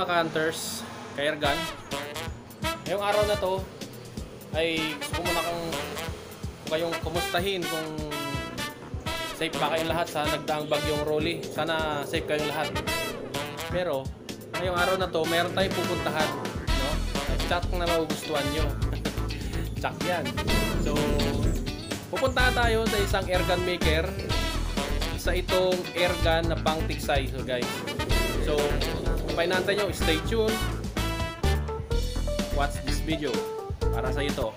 mga ka-hunters, ka-airgun. Ngayong araw na to ay gusto ko muna kayong kumustahin kung safe ba kayong lahat sa nagdaang bagyong Rolly. Sana safe kayong lahat. Pero ngayong araw na to, mayroon tayong pupuntahan, no? Chat na magugustuhan nyo. Chat yan. So, pupuntahan tayo sa isang airgun maker sa itong airgun na pang tiksay. So guys, so painantay nyo, stay tuned, watch this video para sa ito.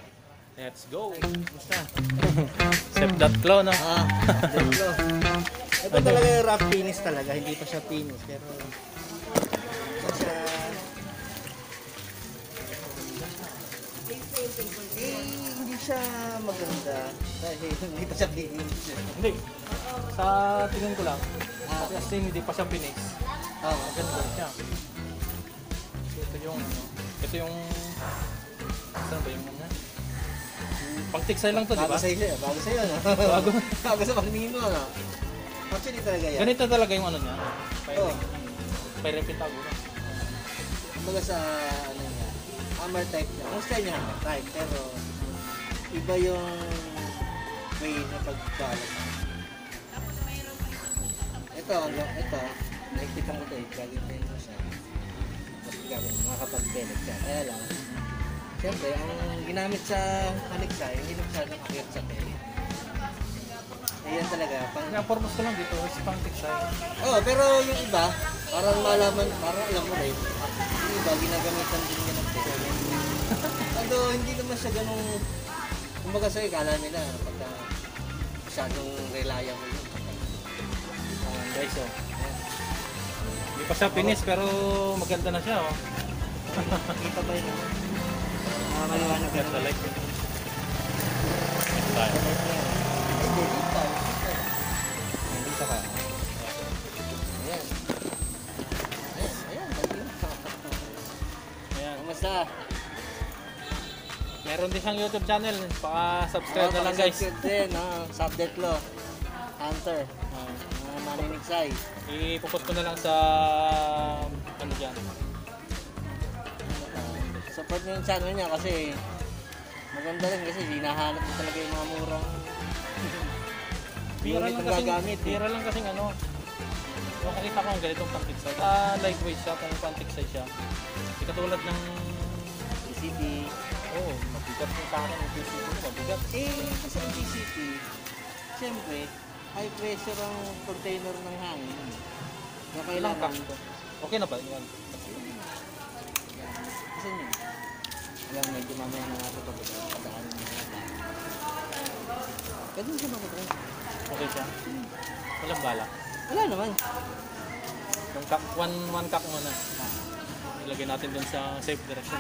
Let's go. Basta. Sep.clo, no? Sep.clo. Ito talaga yung rough finish talaga, hindi pa siya finish, pero hindi siya maganda dahil hindi pa siya finish. Hindi. Sa tingin ko lang, kasi hindi pa siya finish. Maganda siya. Ito yung saan ba yung mga? Pang-tiksay lang to, di ba? Bago sa'yo, no? Bago sa Magnino, no? Actually talaga yan. Ganito talaga yung ano niya. Firing Pythagoras. Kumbaga sa ano niya, hammer type niya. Ang style niya hammer type, pero iba yung way na pagbalag. Ito, nakikita ko ito eh, gagawin ko siya. Mas gagawin, makakapag-pellet siya. Kaya lang, siyempre, ang ginamit sa Haliksay, hindi na masyadong akit sa pellet. Ayan talaga. Ang purpose ko lang dito is pang tiksay. Pero yung iba, parang malaman, parang alam mo rin, yung iba, ginagamitan din niya ng pellet. Although, hindi naman siya ganun, kumbaga sa'yo, kala nila, pagka masyadong reliable yun. Guys, hindi pa siya finish pero maganda na siya, oh. Kita ba yun? Maliwanag Get the light. Dito ka. Ayan. Ayan. Kamusta? Meron din siyang YouTube channel. Paka-subscribe na lang, guys. Subscribe din, Sep.clo. Hunter. Maniniksay. Ipopost ko na lang sa ano dyan. Support nyo yung channel niya kasi maganda rin kasi hinahanap mo talaga yung mga murang Bira lang kasing ano. Kung nakita ko ang ganitong pang-tiksay. Lightweight siya, kung pang-tiksay siya. Hindi katulad ng PCP. Mabigat yung sa akin. Yung PCP ko, mabigat. Kasi ang PCP, siyempre, high pressure ang container ng hangin. Na kailangan to. Okay na ba? Yan. Kasi yun. Alam, medyo mamaya na natin pagdaan ng mga bala. Ganun siya makita. Okay siya? Walang bala. Wala naman. Yung cock, one cock muna. Ilagay natin dun sa safe direction.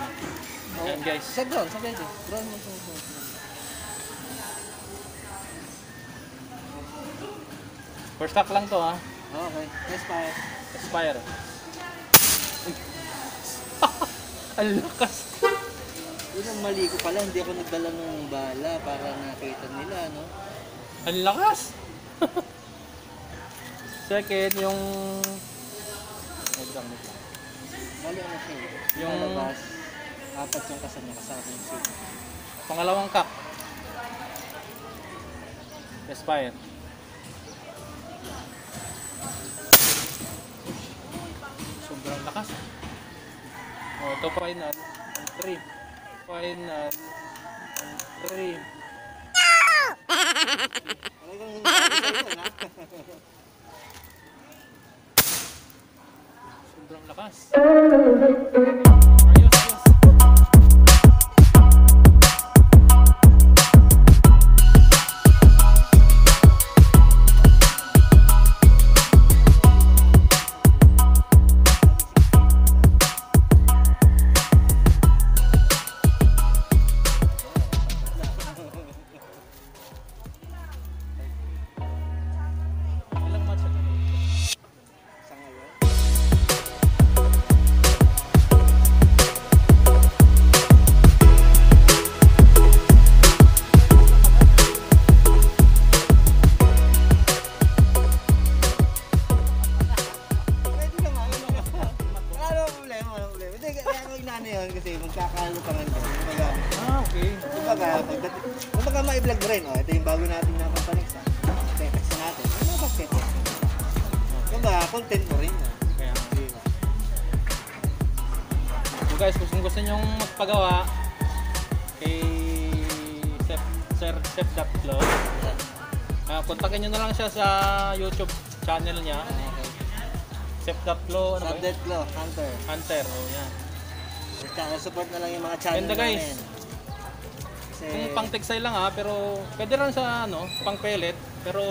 Ayan, guys. Sa ground, sa pwede. Ground mo sa ground. First cock lang to, ha? Okay. Expire. Expire. Ang lakas. Yun ang mali ko pala, hindi ako nagdala ng bala para nakita nila, no? Ang lakas! Second, yung... Mali ano siya eh. Yung... Lalabas, apat yung kasama yung seat. Pangalawang cock. Expire. Sobrang lakas. Ito final. Ang 3. Final. Ang 3. Talagang hindi ako na. Sobrang lakas. Kaya ko inaano yun kasi magkakalo pa nga doon. Magamit. Okay. Kumbaga ma-vlog mo rin. Oh, ito yung bago natin na kapanik sa text natin. Ano ba text? Kumbaga, content mo rin. Kaya, so guys, kung gusto nyong magpagawa kay Sir Daplo, kontakin nyo na lang siya sa YouTube channel niya. Chef Daplo, ano ba yun? Subdetlo, Hunter, oh yan. Tsaka support na lang yung mga channel Ganda guys. namin. Kasi, Kung pang tiksay lang pero pwede rin sa ano, pang pellet, pero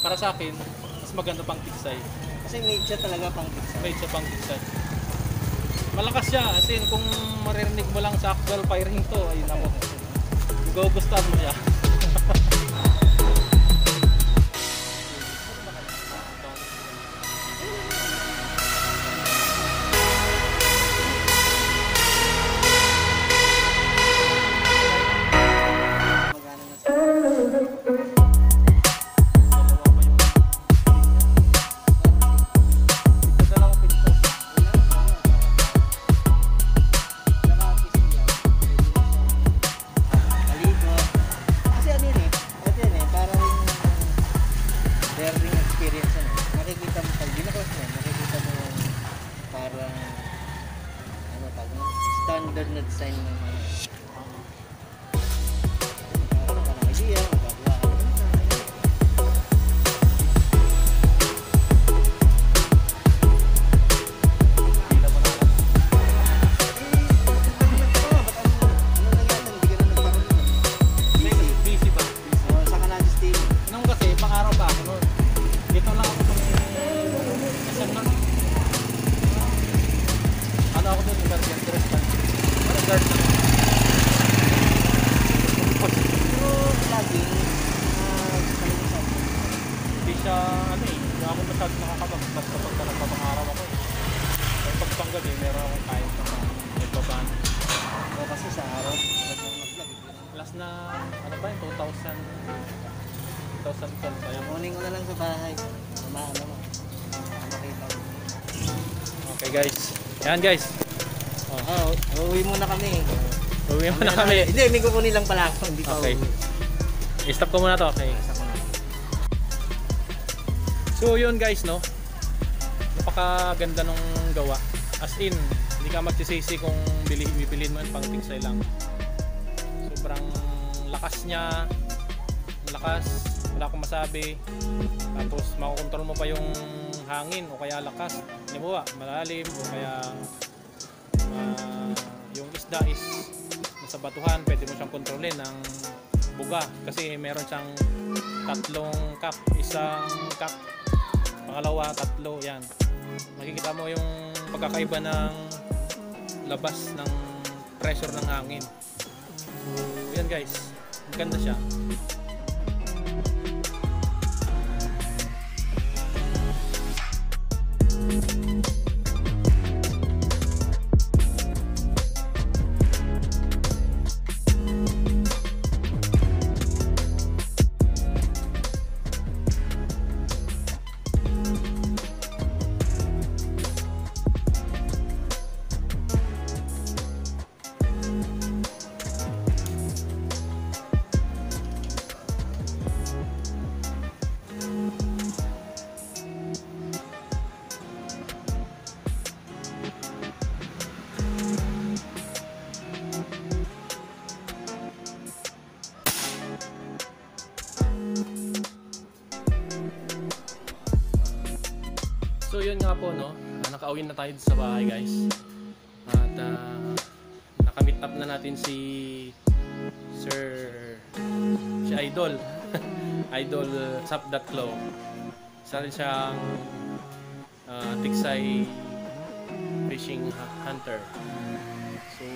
para sa akin, mas maganda pang tiksay. kasi made siya talaga pang pizza. Wait sa pang tiksay. Malakas siya, as in kung maririnig mo lang sa actual firing to, ayun ako. Gugustuhan mo siya. Magana na siya. Palibot. Kasi ano yun eh, ito yun eh, parang learning experience yan eh. Makikita mo, pag binakos mo, makikita mo yung parang ano tawag mo, standard na design ng ano. Parang ka ng idea, magagawa ka ng design. Busy pa. Ano Nung kasi, pang-araw pa ako nun. Dito lang ako sa SM lang. Ano ako doon, guardian, dress lang. Parang guard lang. Hindi siya, ano eh, hindi ako masyado nakakabag. Basta pagka nagpapang-araw ako eh. Pero pag panggabi, meron akong kain pa sa nagpapaan. kasi sa araw, mag-vlog. Last na, ano ba yun, 2012 pa yun. Kunin ko na lang sa bahay. Ano mo. Makita mo. Okay guys. Yan guys. Oo, uuwi muna kami. Uwi mo na kami. Hindi, may kukunin lang pala ako. Hindi pa Okay. uuwi. I-stop ko muna to. Okay. Isa ko na. So yun guys, no. Napakaganda nung gawa. As in, hindi ka magsisisi kung bibilin mo yung pang tiksay lang. Sobrang lakas niya. Lakas, wala akong masabi. Tapos makokontrol mo pa yung hangin o kaya lakas. Halimbawa, malalim o kaya yung isda is nasa batuhan, pwede mo siyang kontrolin ng buga kasi meron siyang tatlong cup, isang cup, pangalawa, tatlo, yan. Makikita mo yung pagkakaiba ng labas ng pressure ng hangin. So, yan guys, maganda siya. So yun nga po, no, nakauwi na tayo sa bahay guys. At nakamit up na natin si Idol. Idol Sapdatlo. Isa rin siyang tiksay fishing hunter. So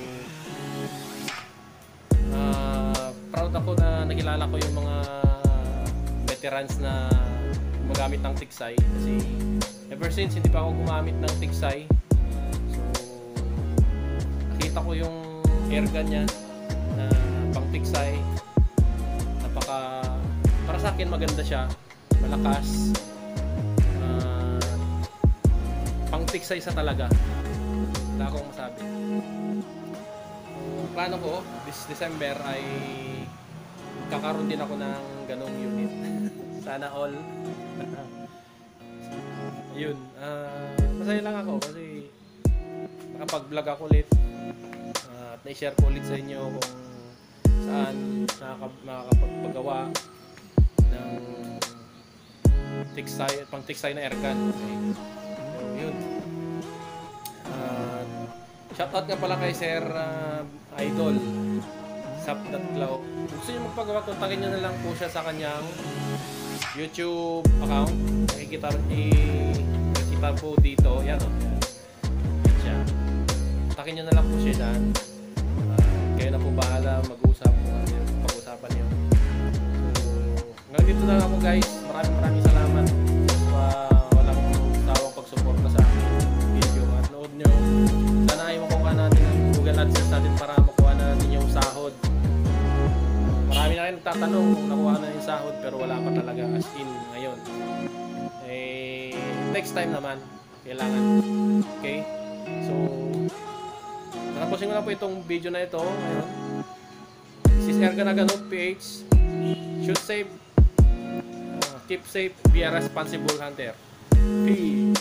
proud ako na nakilala ko yung mga veterans na gumagamit ng tiksay kasi ever since hindi pa ako gumamit ng tiksay. So nakita ko yung airgun niya na pang tiksay. Para sa akin maganda siya, malakas, pang tiksay sa talaga. Wala akong masabi. Ang plano ko, this December ay kakaroon din ako ng ganong unit. Sana all. Ayun, masaya lang ako kasi nakapag-vlog ako ulit. At na-share ko ulit sa inyo kung saan makakapagpagawa ng pang-textile na airgun. Okay. So, yun. Shoutout nga pala kay Sir Idol Sap.Clow. Kung gusto nyo magpagawa, kontakin nyo na lang po siya sa kanyang YouTube account. Nakikita po dito. Yan o. Yan siya. Kontakin nyo na lang po siya dyan. Kayo na po bahala mag-usap kung ano yung pag-usapan nyo. So, hanggang dito na lang ako guys. Maraming salamat sa walang tawang pagsuporta sa video. At nood nyo. Sana ay makuha natin ang Google AdSense natin para makuha na natin yung sahod. Marami na kayo nagtatanong kung nakuha na yung sahod pero wala pa talaga as in ngayon. Next time naman kailangan. Okay? So natapusin ko na po itong video na ito ngayon. This is Ergan Aganok PH. Shoot safe, keep safe, be a responsible hunter. Peace.